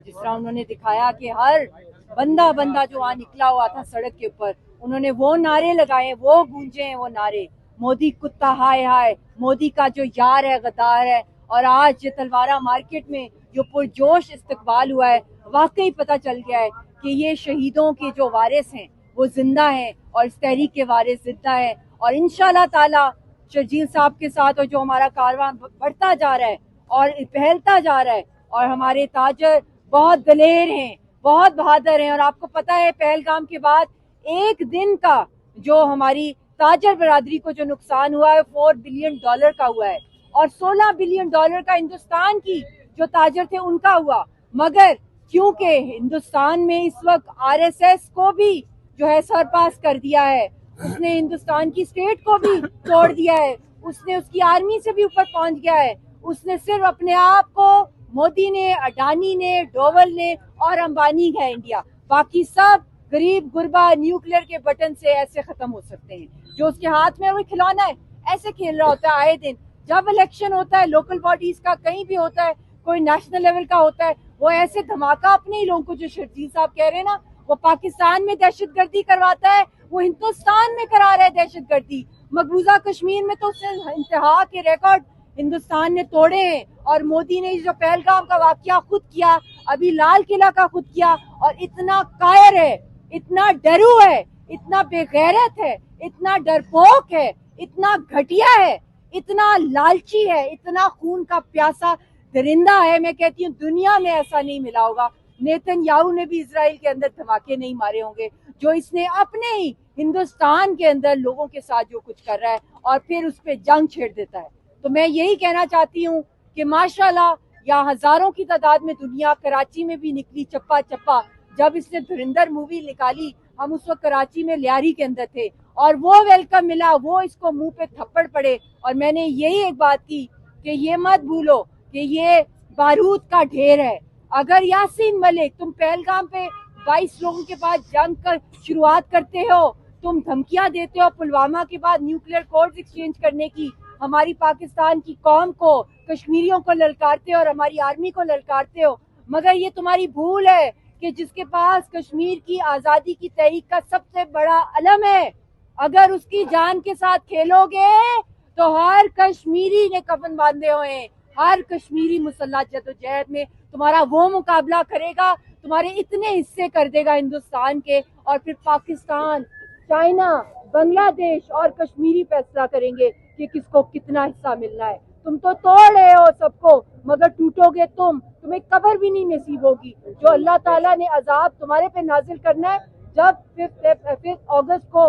जिस तरह उन्होंने दिखाया कि हर बंदा बंदा जो वहाँ निकला हुआ था सड़क के ऊपर, उन्होंने वो नारे लगाए, वो गूंजे हैं वो नारे, मोदी कुत्ता हाय हाय, मोदी का जो यार है गद्दार है। और आज ये तलवारा मार्केट में जो पुरजोश इस्तकबाल हुआ है, वाकई पता चल गया है कि ये शहीदों के जो वारिस हैं वो जिंदा हैं और इस तहरीक के वारिस जिंदा हैं। और इंशाल्लाह ताला शर्जील साहब के साथ और जो हमारा कारवां बढ़ता जा रहा है और फैलता जा रहा है, और हमारे ताजर बहुत दलेर हैं, बहुत बहादुर हैं। और आपको पता है पहलगाम के बाद एक दिन का जो हमारी ताजर बरादरी को जो नुकसान हुआ है $4 बिलियन का हुआ है, और $16 बिलियन का हिंदुस्तान की जो ताजर थे उनका हुआ। मगर क्योंकि हिंदुस्तान में इस वक्त आरएसएस को भी जो है सरपास कर दिया है, उसने हिंदुस्तान की स्टेट को भी तोड़ दिया है, उसने उसकी आर्मी से भी ऊपर पहुंच गया है। उसने सिर्फ अपने आप को मोदी ने, अडानी ने, डोवल ने और अंबानी है इंडिया, बाकी सब गरीब गुरबा न्यूक्लियर के बटन से ऐसे खत्म हो सकते हैं। जो उसके हाथ में वो खिलौना है, ऐसे खेल रहा होता है आए दिन। जब इलेक्शन होता है लोकल बॉडीज का, कहीं भी होता है, कोई नेशनल लेवल का होता है, वो ऐसे धमाका अपने ही लोगों को, जो शर्जील साहब कह रहे हैं ना, वो पाकिस्तान में दहशतगर्दी करवाता है, वो हिंदुस्तान में करा रहा है दहशतगर्दी। मकबूजा कश्मीर में तो उसने इंतहा के रिकॉर्ड हिंदुस्तान ने तोड़े हैं। और मोदी ने जो पहलगाम का वाकया खुद किया, अभी लाल किला का खुद किया, और इतना कायर है, इतना डरू है, इतना बेगैरत है, इतना डरपोक है, इतना घटिया है, इतना लालची है, इतना खून का प्यासा दरिंदा है। मैं कहती हूँ दुनिया में ऐसा नहीं मिला होगा। नेतन्याहू ने भी इजराइल के अंदर धमाके नहीं मारे होंगे जो इसने अपने ही हिंदुस्तान के अंदर लोगों के साथ जो कुछ कर रहा है, और फिर उस पर जंग छेड़ देता है। तो मैं यही कहना चाहती हूँ कि माशाल्लाह यहाँ हजारों की तादाद में दुनिया, कराची में भी निकली चप्पा चप्पा। जब इसने धुरंधर मूवी निकाली, हम उस वक्त कराची में लियारी के अंदर थे, और वो वेलकम मिला, वो इसको मुंह पे थप्पड़ पड़े। और मैंने यही एक बात की कि ये मत भूलो कि ये बारूद का ढेर है। अगर यासीन मलिक, तुम पहलगाम पे 22 लोगों के बाद जंग कर शुरुआत करते हो, तुम धमकियां देते हो पुलवामा के बाद न्यूक्लियर कोड्स एक्सचेंज करने की, हमारी पाकिस्तान की कौम को, कश्मीरियों को ललकारते हो और हमारी आर्मी को ललकारते हो। मगर ये तुम्हारी भूल है कि जिसके पास कश्मीर की आजादी की तहरीक का सबसे बड़ा अलम है, अगर उसकी जान के साथ खेलोगे तो हर कश्मीरी ने कफन बांधे हुए हैं, हर कश्मीरी मुसल्लह जदोजहद में तुम्हारा वो मुकाबला करेगा, तुम्हारे इतने हिस्से कर देगा हिंदुस्तान के, और फिर पाकिस्तान, चाइना, बांग्लादेश और कश्मीरी फैसला करेंगे कि किसको कितना हिस्सा मिलना है। तुम तो तोड़ रहे हो सबको, मगर टूटोगे तुम्हें कब्र भी नहीं नसीब होगी। जो अल्लाह ताला ने अजाब तुम्हारे पे नाजिल करना है, जब 5 अगस्त को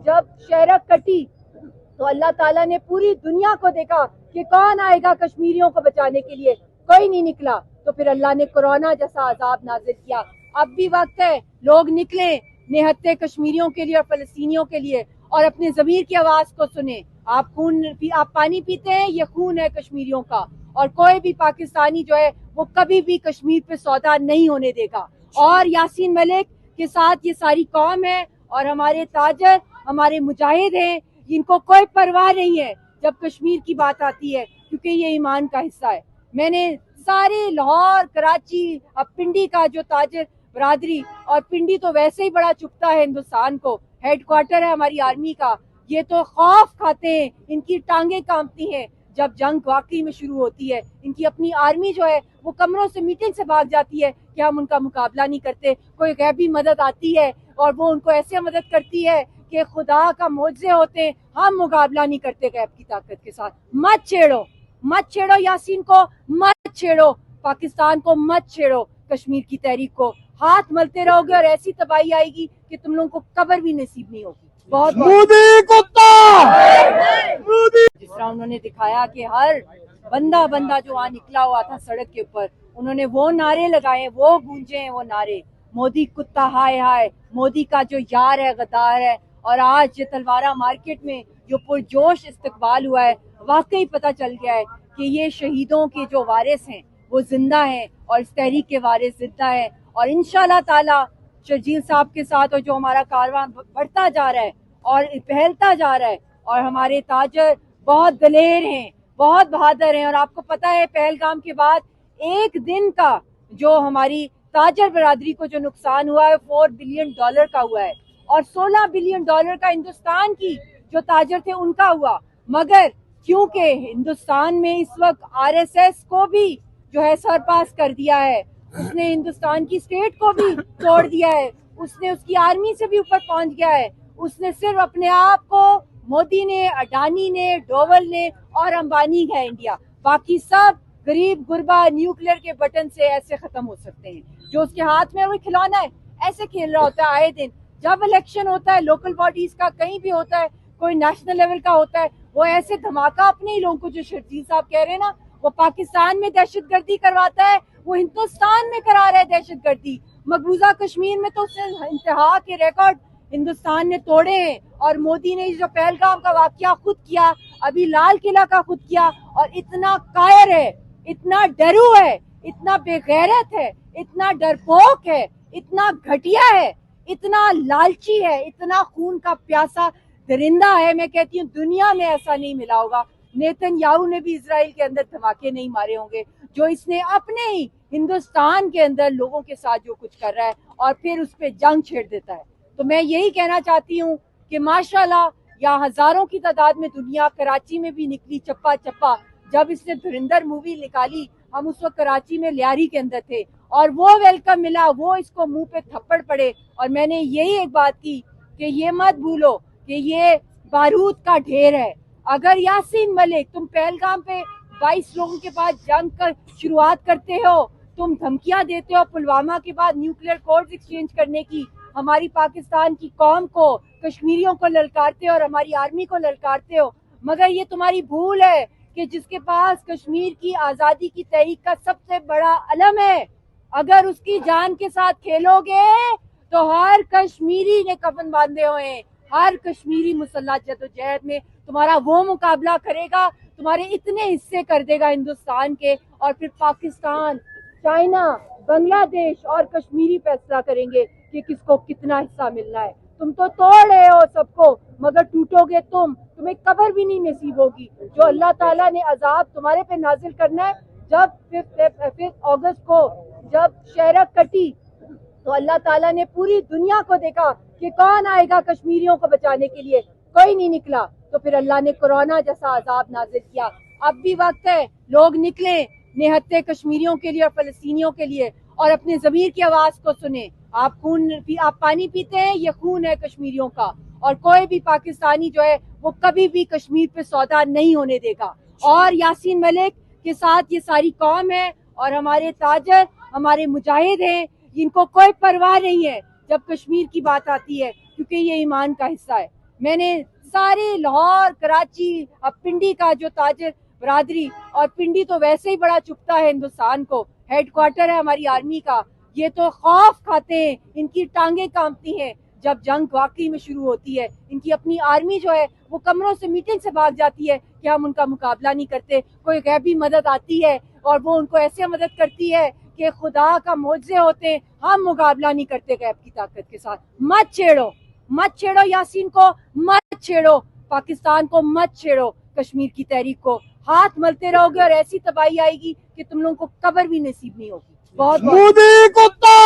जब शहरक कटी, तो अल्लाह ताला ने पूरी दुनिया को देखा कि कौन आएगा कश्मीरियों को बचाने के लिए, कोई नहीं निकला। तो फिर अल्लाह ने कोरोना जैसा अजाब नाजिल किया। अब भी वक्त है, लोग निकले निहत्ते कश्मीरियों के लिए और फलस्तीनियों के लिए, और अपने ज़मीर की आवाज को सुने। आप पानी पीते हैं, ये खून है कश्मीरियों का, और कोई भी पाकिस्तानी जो है वो कभी भी कश्मीर पे सौदा नहीं होने देगा। और यासीन मलिक के साथ ये सारी कौम है, और हमारे ताजर, हमारे मुजाहिद हैं, इनको कोई परवाह नहीं है जब कश्मीर की बात आती है, क्योंकि ये ईमान का हिस्सा है। मैंने सारे लाहौर, कराची, अब पिंडी का जो ताजर बरादरी, और पिंडी तो वैसे ही बड़ा चुपता है हिंदुस्तान को, हेडक्वार्टर है हमारी आर्मी का, ये तो खौफ खाते हैं, इनकी टांगे कांपती हैं जब जंग वाकई में शुरू होती है। इनकी अपनी आर्मी जो है वो कमरों से, मीटिंग से भाग जाती है कि हम उनका मुकाबला नहीं करते। कोई गैबी मदद आती है और वो उनको ऐसे मदद करती है कि खुदा का मोज़े होते हैं, हम मुकाबला नहीं करते गैब की ताकत के साथ। मत छेड़ो, मत छेड़ो यासीन को, मत छेड़ो पाकिस्तान को, मत छेड़ो कश्मीर की तहरीक को। हाथ मलते रहोगे और ऐसी तबाही आएगी कि तुम लोगों को कब्र भी नसीब नहीं होगी। बहुत मोदी कुत्ता, मोदी। जिस तरह उन्होंने दिखाया कि हर बंदा बंदा जो वहाँ निकला हुआ था सड़क के ऊपर, उन्होंने वो नारे लगाए, वो गूंजे हैं वो नारे, मोदी कुत्ता हाय हाय, मोदी का जो यार है गद्दार है। और आज ये तलवारा मार्केट में जो पुरजोश इस्तकबाल हुआ है, वाकई पता चल गया है कि ये शहीदों के जो वारिस हैं वो जिंदा हैं और इस तहरीक के वारिस जिंदा हैं। और इंशाल्लाह ताला शर्जील साहब के साथ और जो हमारा कारवां बढ़ता जा रहा है और फैलता जा रहा है, और हमारे ताजर बहुत दलेर हैं, बहुत बहादुर हैं। और आपको पता है पहलगाम के बाद एक दिन का जो हमारी تاجر برادری کو جو نقصان ہوا ہے $4 بلین کا ہوا ہے، اور $16 بلین کا ہندوستان کی جو تاجر تھے ان کا ہوا. مگر کیونکہ ہندوستان میں اس وقت RSS کو بھی جو ہے سرپاس کر دیا ہے، اس نے ہندوستان کی اسٹیٹ کو بھی توڑ دیا ہے، اس نے اس کی آرمی سے بھی اوپر پہنچ گیا ہے. اس نے صرف اپنے آپ کو مودی نے، اڈانی نے، ڈوول نے اور امبانی ہے انڈیا، باقی سب غریب غربا نیوکلیر کے بٹن سے ایسے ختم ہو سکتے ہیں. جو اس کے ہاتھ میں وہ کھلونا ہے، ایسے کھیل رہا ہوتا ہے آئے دن. جب الیکشن ہوتا ہے لوکل باڈیز کا، کہیں بھی ہوتا ہے، کوئی نیشنل لیول کا ہوتا ہے، وہ ایسے دھماکہ اپنے ہی لوگوں کو، جو شرجیل صاحب کہہ رہے ہیں نا، وہ پاکستان میں دہشت گردی کرواتا ہے، وہ ہندوستان میں کرا رہا ہے دہشت گردی. مقبوضہ کشمیر میں تو اس نے انتہا کے ریکارڈ ہندوستان نے توڑے ہیں، اور مودی نے جو پہلگام کا واقعہ خود کیا، ابھی لال قلعہ کا خود کیا، اور اتنا قاہر ہے، اتنا ڈرو ہے، اتنا بے غیرت ہے، اتنا ڈرپوک ہے، اتنا گھٹیا ہے، اتنا لالچی ہے، اتنا خون کا پیاسا درندہ ہے. میں کہتی ہوں دنیا میں ایسا نہیں ملا ہوگا. نیتن یاہو نے بھی اسرائیل کے اندر دھماکے نہیں مارے ہوں گے، جو اس نے اپنے ہی ہندوستان کے اندر لوگوں کے ساتھ جو کچھ کر رہا ہے اور پھر اس پہ جنگ چھیڑ دیتا ہے. تو میں یہی کہنا چاہتی ہوں کہ ماشاءاللہ یا ہزاروں کی تعداد میں دنیا کراچی میں بھی نکلی چپا چپا. جب اس نے دھرندر مووی نکالی، ہم اس وقت کراچی میں لیاری کے اندر تھے، اور وہ ویلکم ملا، وہ اس کو منہ پہ تھپڑ پڑے. اور میں نے یہی ایک بات کی کہ یہ مت بھولو کہ یہ بارود کا ڈھیر ہے. اگر یاسین ملک تم پہلگام پہ 22 لوگوں کے بعد جنگ کر شروعات کرتے ہو، تم دھمکیاں دیتے ہو پلوامہ کے بعد نیوکلیر کوڈز ایکسچینج کرنے کی، ہماری پاکستان کی قوم کو، کشمیریوں کو للکارتے ہو اور ہماری آرمی کو للکارتے ہو. مگر یہ تمہاری بھول ہے کہ جس کے پاس کشمیر کی آزادی کی تحریک کا سب سے بڑا علم ہے، اگر اس کی جان کے ساتھ کھیلو گے تو ہر کشمیری نے کفن باندھے ہوئے ہیں، ہر کشمیری مسلح جدوجہد میں تمہارا وہ مقابلہ کرے گا، تمہارے اتنے حصے کر دے گا ہندوستان کے، اور پھر پاکستان، چائنا، بنگلہ دیش اور کشمیری فیصلہ کریں گے کہ کس کو کتنا حصہ ملنا ہے. تم تو توڑ رہے ہو سب کو، مگر ٹوٹو گے تمہیں قبر بھی نہیں نصیب ہوگی. جو اللہ تعالیٰ نے عذاب تمہارے پہ نازل کرنا ہے، جب 5 اگست کو جب شہرک کٹی تو اللہ تعالیٰ نے پوری دنیا کو دیکھا کہ کون آئے گا کشمیریوں کو بچانے کے لیے، کوئی نہیں نکلا. تو پھر اللہ نے کورونا جیسا عذاب نازل کیا. اب بھی وقت ہے، لوگ نکلیں نہتے کشمیریوں کے لیے اور فلسطینیوں کے لیے، اور اپنے ضمیر کی آواز کو سنیں. آپ پانی پیتے ہیں، یہ خون ہے کشمیریوں کا، اور کوئی بھی پاکستانی جو ہے وہ کبھی بھی کشمیر پہ سودا نہیں ہونے دے گا. اور یاسین ملک کے ساتھ یہ ساری قوم ہے، اور ہمارے تاجر، ہمارے مجاہد ہیں، جن کو کوئی پرواہ نہیں ہے جب کشمیر کی بات آتی ہے، کیونکہ یہ ایمان کا حصہ ہے. میں نے سارے لاہور، کراچی، اب پنڈی کا جو تاجر برادری، اور پنڈی تو ویسے ہی بڑا چپتا ہے ہندوستان کو، ہیڈ کوارٹر ہے ہماری آرمی کا، یہ تو خوف کھاتے ہیں، ان کی ٹانگیں کانپتی ہیں جب جنگ واقعی میں شروع ہوتی ہے. ان کی اپنی آرمی جو ہے وہ کمروں سے میٹنگ سے بھاگ جاتی ہے کہ ہم ان کا مقابلہ نہیں کرتے. کوئی غیبی مدد آتی ہے اور وہ ان کو ایسے مدد کرتی ہے کہ خدا کا معجزے ہوتے ہیں، ہم مقابلہ نہیں کرتے غیب کی طاقت کے ساتھ. مت چھیڑو یاسین کو، مت چھیڑو پاکستان کو، مت چھیڑو کشمیر کی تحریک کو. ہاتھ ملتے رہو گے اور ایسی تباہی آئے گی کہ تم لوگوں کو قبر بھی نصیب نہیں ہوگی. بہت مودی کتا